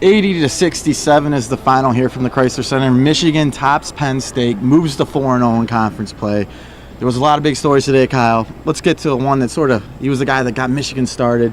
80-67 is the final here from the Chrysler Center. Michigan tops Penn State, moves to 4-0 in conference play. There was a lot of big stories today, Kyle. Let's get to one that he was the guy that got Michigan started.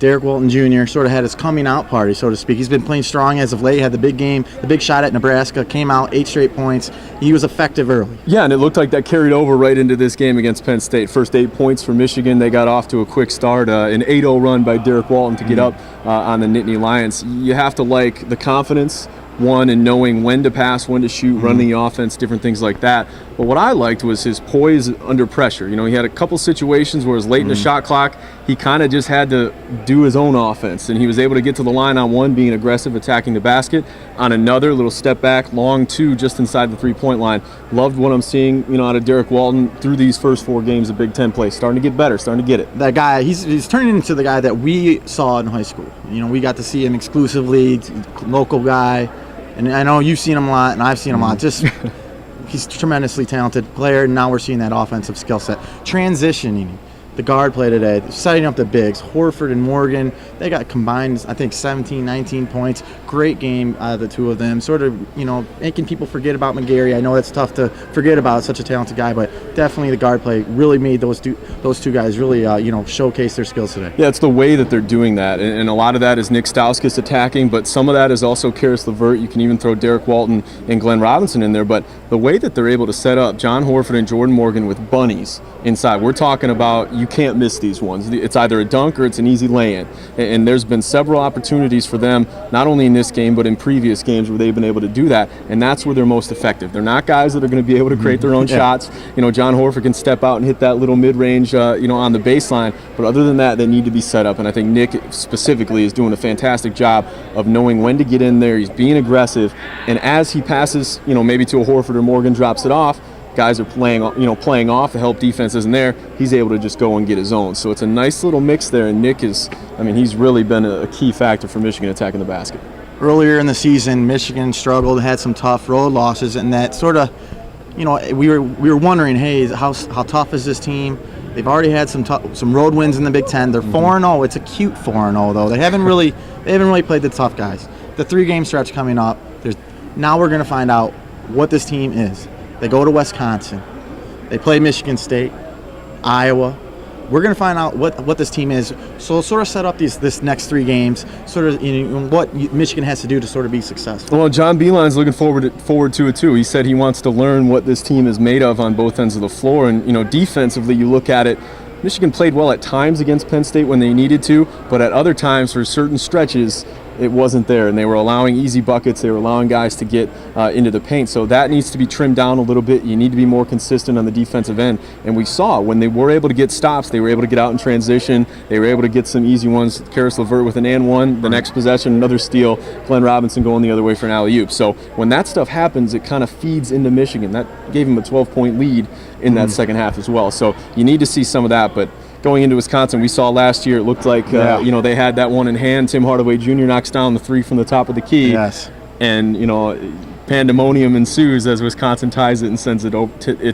Derek Walton Jr. sort of had his coming out party, so to speak. He's been playing strong as of late, had the big game, the big shot at Nebraska, came out 8 straight points. He was effective early. Yeah, and it looked like that carried over right into this game against Penn State. First 8 points for Michigan. They got off to a quick start, an 8-0 run by Derek Walton to get up on the Nittany Lions. You have to like the confidence, one, and knowing when to pass, when to shoot, running the offense, different things like that. But what I liked was his poise under pressure. You know, he had a couple situations where it was late in the shot clock. He kind of just had to do his own offense, and he was able to get to the line on one, being aggressive, attacking the basket. On another, little step back, long two, just inside the three-point line. Loved what I'm seeing, out of Derek Walton through these first 4 games of Big Ten play. Starting to get better, starting to get it. That guy, he's turning into the guy that we saw in high school. We got to see him exclusively, local guy. And I know you've seen him a lot, and I've seen him a lot. Just he's a tremendously talented player, and now we're seeing that offensive skill set. Transitioning, the guard play today, setting up the bigs. Horford and Morgan, they got combined, I think, 17, 19 points. Great game out of the two of them. Sort of, making people forget about McGarry. I know that's tough to forget about, such a talented guy, but definitely the guard play really made those two guys really, showcase their skills today. Yeah, it's the way that they're doing that, and a lot of that is Nick Stauskas attacking, but some of that is also Karis LeVert. You can even throw Derek Walton and Glenn Robinson in there, but the way that they're able to set up John Horford and Jordan Morgan with bunnies inside, we're talking about you can't miss these ones. It's either a dunk or it's an easy lay-in, and there's been several opportunities for them, not only in this game but in previous games, where they've been able to do that, and that's where they're most effective. They're not guys that are going to be able to create their own shots. John Horford can step out and hit that little mid-range, on the baseline, but other than that, they need to be set up, and I think Nick specifically is doing a fantastic job of knowing when to get in there. He's being aggressive, and as he passes, maybe to a Horford or Morgan, drops it off, guys are playing off, the help defense isn't there, he's able to just go and get his own. So it's a nice little mix there, and Nick he's really been a key factor for Michigan attacking the basket. Earlier in the season, Michigan struggled, had some tough road losses, and that sort of, we were wondering, hey, how tough is this team? They've already had some road wins in the Big Ten. They're 4-0. It's a cute 4-0 though. They haven't really played the tough guys. The 3-game stretch coming up. Now we're going to find out what this team is. They go to Wisconsin. They play Michigan State, Iowa. We're going to find out what this team is. So we'll sort of set up this next 3 games, sort of what Michigan has to do to sort of be successful. Well, John Beilein's looking forward to it too. He said he wants to learn what this team is made of on both ends of the floor. And defensively, you look at it, Michigan played well at times against Penn State when they needed to, but at other times for certain stretches, it wasn't there, and they were allowing easy buckets. They were allowing guys to get into the paint, so that needs to be trimmed down a little bit. You need to be more consistent on the defensive end, and we saw when they were able to get stops, they were able to get out in transition. They were able to get some easy ones. Karis LeVert with an and one, the next possession, another steal. Glenn Robinson going the other way for an alley-oop. So when that stuff happens, it kind of feeds into Michigan. That gave them a 12-point lead in that second half as well. So you need to see some of that, but going into Wisconsin, we saw last year, it looked like they had that one in hand. Tim Hardaway Jr. knocks down the 3 from the top of the key. Yes. And, pandemonium ensues as Wisconsin ties it and sends it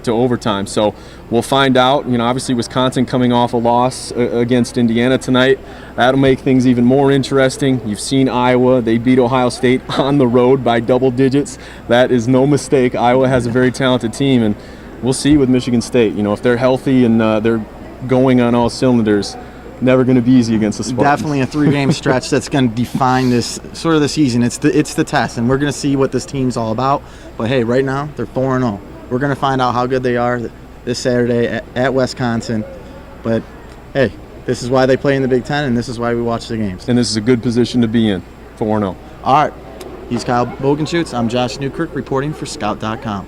to overtime. So we'll find out. Obviously Wisconsin coming off a loss against Indiana tonight. That'll make things even more interesting. You've seen Iowa. They beat Ohio State on the road by double digits. That is no mistake. Iowa has a very talented team, and we'll see with Michigan State. If they're healthy and they're going on all cylinders, never going to be easy against the Spartans. Definitely a 3-game stretch that's going to define this sort of the season. It's the test, and we're going to see what this team's all about. But hey, right now they're 4-0. We're going to find out how good they are this Saturday at Wisconsin. But hey, this is why they play in the Big Ten, and this is why we watch the games. And this is a good position to be in. 4-0. All right, he's Kyle Bogenschutz. I'm Josh Newkirk reporting for Scout.com.